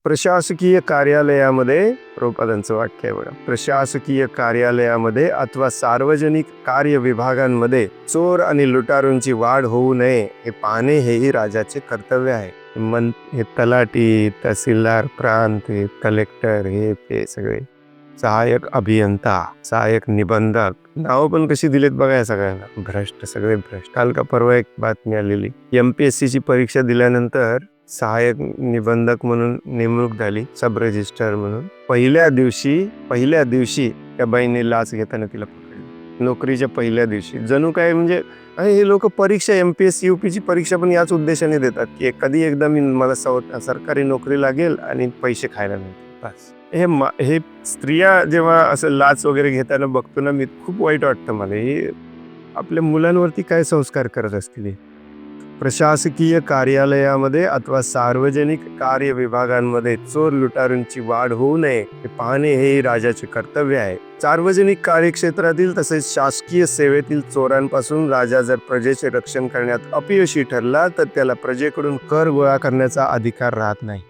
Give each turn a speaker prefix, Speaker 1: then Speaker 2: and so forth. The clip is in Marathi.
Speaker 1: प्रशासकीय कार्यालयामध्ये प्रभुपादांचं वाक्य आहे बघा, प्रशासकीय कार्यालयामध्ये अथवा सार्वजनिक कार्य विभागांमध्ये चोर आणि लुटारूंची वाढ होऊ नये हे पाहणे हेही राजाचे कर्तव्य आहे. हे तलाठी, तहसीलदार, प्रांत, हे कलेक्टर, हे ते सगळे सहाय्यक अभियंता, सहाय्यक निबंधक, नाव पण कशी दिलेत बघा या सगळ्यांना. भ्रष्ट, सगळे भ्रष्ट. काल का परवा एक बातमी आलेली, MPSC ची परीक्षा दिल्यानंतर सहाय्यक निबंधक म्हणून नेमणूक झाली, सब रजिस्टर म्हणून. पहिल्या दिवशी त्या बाईने लाच घेताना तिला पकडलं, नोकरीच्या पहिल्या दिवशी. जणू काय म्हणजे हे लोक परीक्षा MPSC UP परीक्षा पण याच उद्देशाने देतात की कधी एकदा मला सरकारी नोकरी लागेल आणि पैसे खायला मिळतील बस. हे स्त्रिया जेव्हा असं लाच वगैरे घेताना बघतो ना मी, खूप वाईट वाटतं मला. हे आपल्या मुलांवरती काय संस्कार करत असतील. प्रशासकीय कार्यालयामध्ये अथवा सार्वजनिक कार्य विभागांमध्ये चोर लुटारूंची वाढ होऊ नये हे पाहणे हे राजाचे कर्तव्य आहे. सार्वजनिक कार्यक्षेत्रातील तसेच शासकीय सेवेतील चोरांपासून राजा जर प्रजेचे रक्षण करण्यात अपयशी ठरला तर त्याला प्रजेकडून कर गोळा करण्याचा अधिकार राहत नाही.